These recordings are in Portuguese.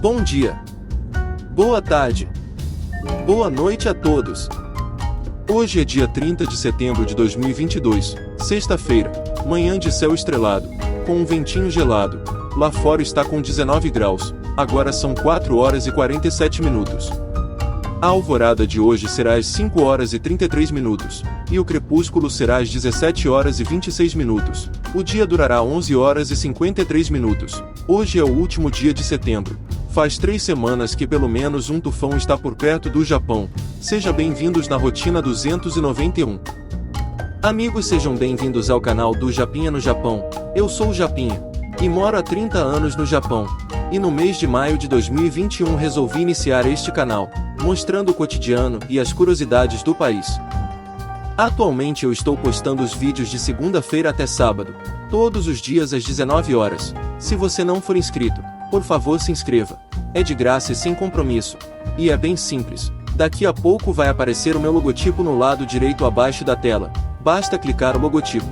Bom dia. Boa tarde. Boa noite a todos. Hoje é dia 30 de setembro de 2022, sexta-feira, manhã de céu estrelado, com um ventinho gelado. Lá fora está com 19 graus, agora são 4 horas e 47 minutos. A alvorada de hoje será às 5 horas e 33 minutos, e o crepúsculo será às 17 horas e 26 minutos. O dia durará 11 horas e 53 minutos. Hoje é o último dia de setembro. Faz 3 semanas que pelo menos um tufão está por perto do Japão. Sejam bem-vindos na rotina 291. Amigos, sejam bem-vindos ao canal do Japinha no Japão. Eu sou o Japinha, e moro há 30 anos no Japão. E no mês de maio de 2021 resolvi iniciar este canal, mostrando o cotidiano e as curiosidades do país. Atualmente eu estou postando os vídeos de segunda-feira até sábado, todos os dias às 19 horas. Se você não for inscrito, por favor se inscreva. É de graça e sem compromisso. E é bem simples. Daqui a pouco vai aparecer o meu logotipo no lado direito abaixo da tela. Basta clicar o logotipo.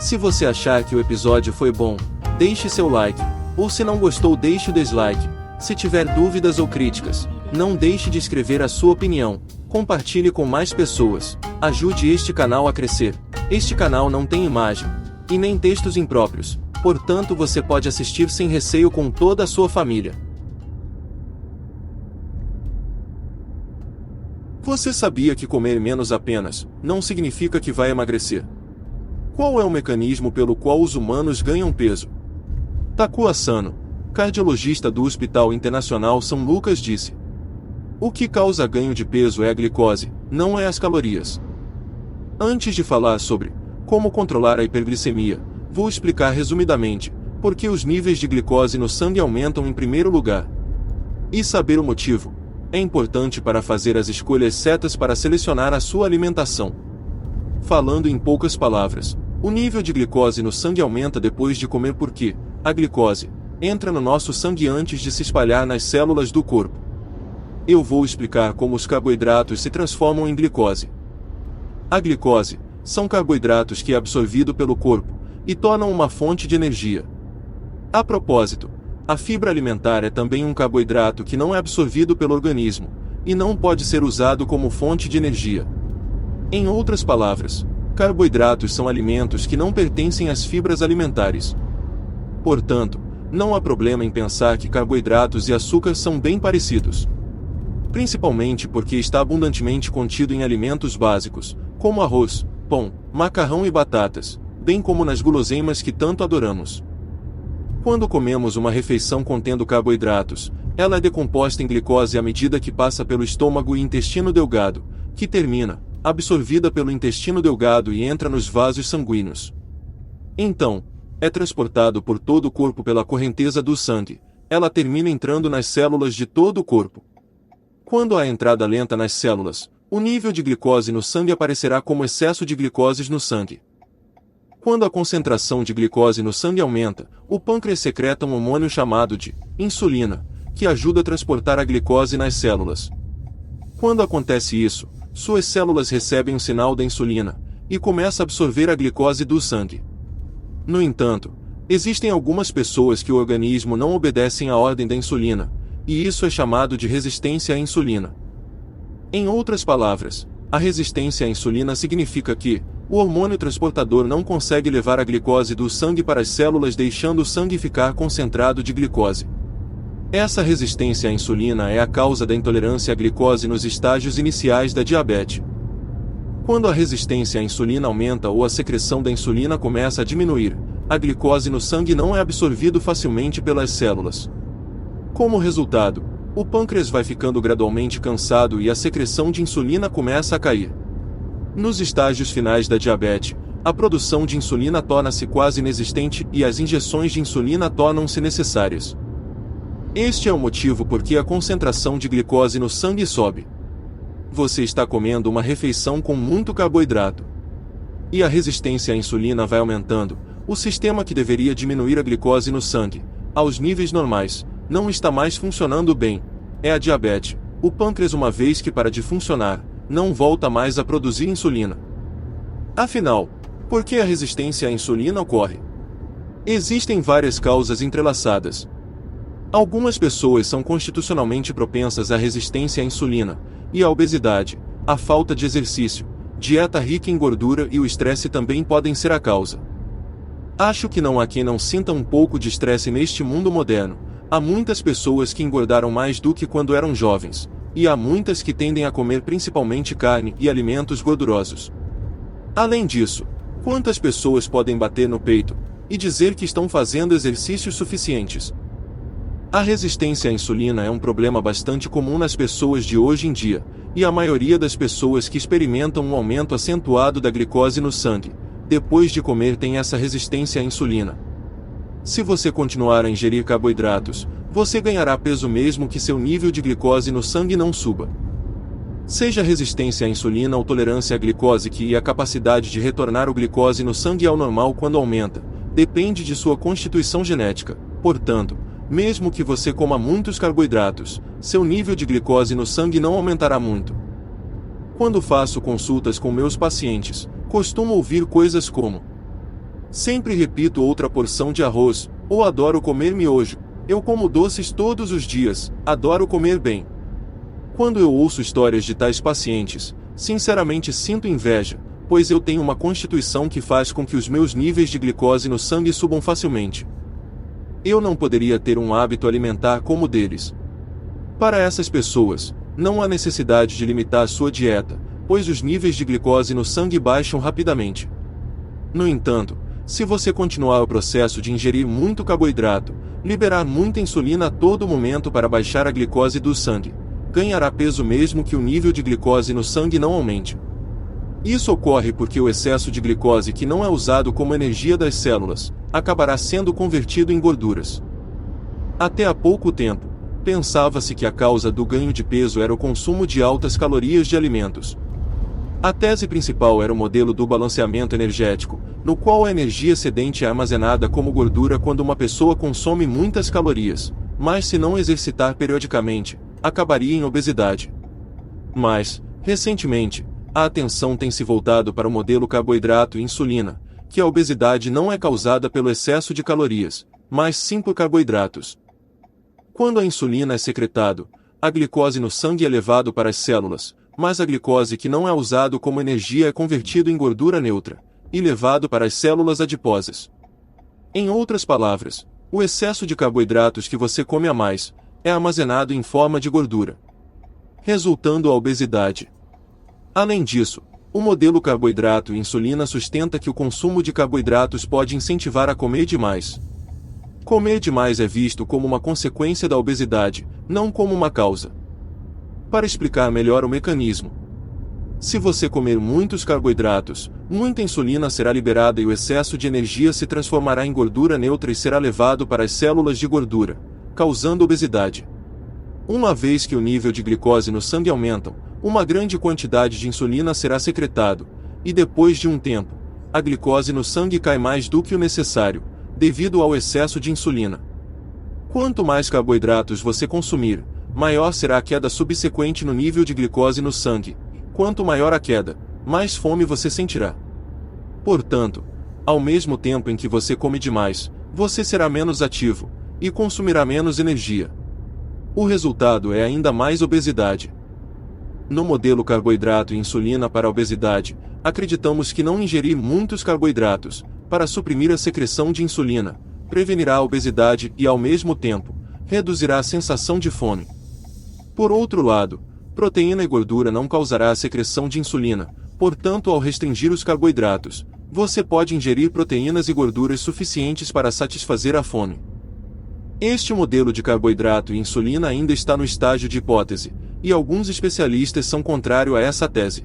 Se você achar que o episódio foi bom, deixe seu like. Ou se não gostou, deixe o dislike. Se tiver dúvidas ou críticas, não deixe de escrever a sua opinião. Compartilhe com mais pessoas. Ajude este canal a crescer. Este canal não tem imagem e nem textos impróprios, portanto você pode assistir sem receio com toda a sua família. Você sabia que comer menos apenas não significa que vai emagrecer? Qual é o mecanismo pelo qual os humanos ganham peso? Takuya Asano, cardiologista do Hospital Internacional São Lucas, disse: o que causa ganho de peso é a glicose, não é as calorias. Antes de falar sobre como controlar a hiperglicemia, vou explicar resumidamente por que os níveis de glicose no sangue aumentam em primeiro lugar. E saber o motivo é importante para fazer as escolhas certas para selecionar a sua alimentação. Falando em poucas palavras, o nível de glicose no sangue aumenta depois de comer porque a glicose entra no nosso sangue antes de se espalhar nas células do corpo. Eu vou explicar como os carboidratos se transformam em glicose. A glicose são carboidratos que é absorvido pelo corpo e tornam uma fonte de energia. A propósito, a fibra alimentar é também um carboidrato que não é absorvido pelo organismo e não pode ser usado como fonte de energia. Em outras palavras, carboidratos são alimentos que não pertencem às fibras alimentares. Portanto, não há problema em pensar que carboidratos e açúcar são bem parecidos. Principalmente porque está abundantemente contido em alimentos básicos, como arroz, pão, macarrão e batatas, bem como nas guloseimas que tanto adoramos. Quando comemos uma refeição contendo carboidratos, ela é decomposta em glicose à medida que passa pelo estômago e intestino delgado, que termina, absorvida pelo intestino delgado e entra nos vasos sanguíneos. Então, é transportado por todo o corpo pela correnteza do sangue. Ela termina entrando nas células de todo o corpo. Quando há entrada lenta nas células, o nível de glicose no sangue aparecerá como excesso de glicoses no sangue. Quando a concentração de glicose no sangue aumenta, o pâncreas secreta um hormônio chamado de insulina, que ajuda a transportar a glicose nas células. Quando acontece isso, suas células recebem um sinal da insulina e começam a absorver a glicose do sangue. No entanto, existem algumas pessoas que o organismo não obedecem à ordem da insulina, e isso é chamado de resistência à insulina. Em outras palavras, a resistência à insulina significa que o hormônio transportador não consegue levar a glicose do sangue para as células, deixando o sangue ficar concentrado de glicose. Essa resistência à insulina é a causa da intolerância à glicose nos estágios iniciais da diabetes. Quando a resistência à insulina aumenta ou a secreção da insulina começa a diminuir, a glicose no sangue não é absorvido facilmente pelas células. Como resultado, o pâncreas vai ficando gradualmente cansado e a secreção de insulina começa a cair. Nos estágios finais da diabetes, a produção de insulina torna-se quase inexistente e as injeções de insulina tornam-se necessárias. Este é o motivo por que a concentração de glicose no sangue sobe. Você está comendo uma refeição com muito carboidrato. E a resistência à insulina vai aumentando. O sistema que deveria diminuir a glicose no sangue, aos níveis normais, não está mais funcionando bem. É a diabetes. O pâncreas, uma vez que para de funcionar, não volta mais a produzir insulina. Afinal, por que a resistência à insulina ocorre? Existem várias causas entrelaçadas. Algumas pessoas são constitucionalmente propensas à resistência à insulina e à obesidade. A falta de exercício, dieta rica em gordura e o estresse também podem ser a causa. Acho que não há quem não sinta um pouco de estresse neste mundo moderno. Há muitas pessoas que engordaram mais do que quando eram jovens, e há muitas que tendem a comer principalmente carne e alimentos gordurosos. Além disso, quantas pessoas podem bater no peito e dizer que estão fazendo exercícios suficientes? A resistência à insulina é um problema bastante comum nas pessoas de hoje em dia, e a maioria das pessoas que experimentam um aumento acentuado da glicose no sangue, depois de comer tem essa resistência à insulina. Se você continuar a ingerir carboidratos, você ganhará peso mesmo que seu nível de glicose no sangue não suba. Seja a resistência à insulina ou tolerância à glicose e a capacidade de retornar o glicose no sangue ao normal quando aumenta, depende de sua constituição genética. Portanto, mesmo que você coma muitos carboidratos, seu nível de glicose no sangue não aumentará muito. Quando faço consultas com meus pacientes, costumo ouvir coisas como: sempre repito outra porção de arroz, ou adoro comer miojo, eu como doces todos os dias, adoro comer bem. Quando eu ouço histórias de tais pacientes, sinceramente sinto inveja, pois eu tenho uma constituição que faz com que os meus níveis de glicose no sangue subam facilmente. Eu não poderia ter um hábito alimentar como o deles. Para essas pessoas, não há necessidade de limitar sua dieta, pois os níveis de glicose no sangue baixam rapidamente. No entanto, se você continuar o processo de ingerir muito carboidrato, liberar muita insulina a todo momento para baixar a glicose do sangue, ganhará peso mesmo que o nível de glicose no sangue não aumente. Isso ocorre porque o excesso de glicose que não é usado como energia das células, acabará sendo convertido em gorduras. Até há pouco tempo, pensava-se que a causa do ganho de peso era o consumo de altas calorias de alimentos. A tese principal era o modelo do balanceamento energético, no qual a energia excedente é armazenada como gordura quando uma pessoa consome muitas calorias, mas se não exercitar periodicamente, acabaria em obesidade. Mas, recentemente, a atenção tem se voltado para o modelo carboidrato e insulina, que a obesidade não é causada pelo excesso de calorias, mas sim por carboidratos. Quando a insulina é secretado, a glicose no sangue é levado para as células, mas a glicose que não é usado como energia é convertido em gordura neutra, e levado para as células adiposas. Em outras palavras, o excesso de carboidratos que você come a mais, é armazenado em forma de gordura, resultando a obesidade. Além disso, o modelo carboidrato e insulina sustenta que o consumo de carboidratos pode incentivar a comer demais. Comer demais é visto como uma consequência da obesidade, não como uma causa. Para explicar melhor o mecanismo: se você comer muitos carboidratos, muita insulina será liberada e o excesso de energia se transformará em gordura neutra e será levado para as células de gordura, causando obesidade. Uma vez que o nível de glicose no sangue aumenta, uma grande quantidade de insulina será secretado, e depois de um tempo, a glicose no sangue cai mais do que o necessário, devido ao excesso de insulina. Quanto mais carboidratos você consumir, maior será a queda subsequente no nível de glicose no sangue. Quanto maior a queda, mais fome você sentirá. Portanto, ao mesmo tempo em que você come demais, você será menos ativo, e consumirá menos energia. O resultado é ainda mais obesidade. No modelo carboidrato e insulina para a obesidade, acreditamos que não ingerir muitos carboidratos, para suprimir a secreção de insulina, prevenirá a obesidade e, ao mesmo tempo, reduzirá a sensação de fome. Por outro lado, proteína e gordura não causará a secreção de insulina, portanto, ao restringir os carboidratos, você pode ingerir proteínas e gorduras suficientes para satisfazer a fome. Este modelo de carboidrato e insulina ainda está no estágio de hipótese, e alguns especialistas são contrários a essa tese.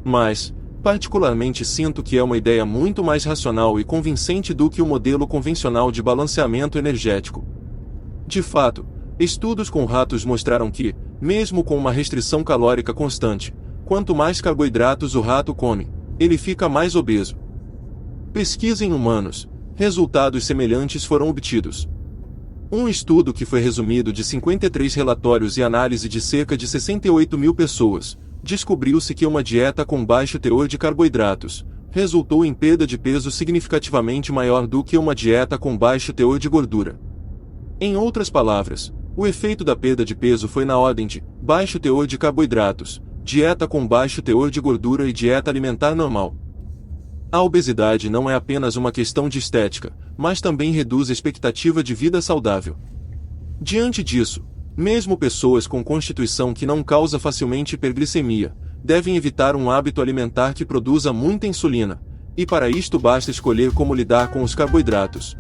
Mas, particularmente sinto que é uma ideia muito mais racional e convincente do que o modelo convencional de balanceamento energético. De fato, estudos com ratos mostraram que, mesmo com uma restrição calórica constante, quanto mais carboidratos o rato come, ele fica mais obeso. Pesquisa em humanos, resultados semelhantes foram obtidos. Um estudo que foi resumido de 53 relatórios e análise de cerca de 68 mil pessoas, descobriu-se que uma dieta com baixo teor de carboidratos resultou em perda de peso significativamente maior do que uma dieta com baixo teor de gordura. Em outras palavras, o efeito da perda de peso foi na ordem de baixo teor de carboidratos, dieta com baixo teor de gordura e dieta alimentar normal. A obesidade não é apenas uma questão de estética, mas também reduz a expectativa de vida saudável. Diante disso, mesmo pessoas com constituição que não causa facilmente hiperglicemia, devem evitar um hábito alimentar que produza muita insulina, e para isto basta escolher como lidar com os carboidratos,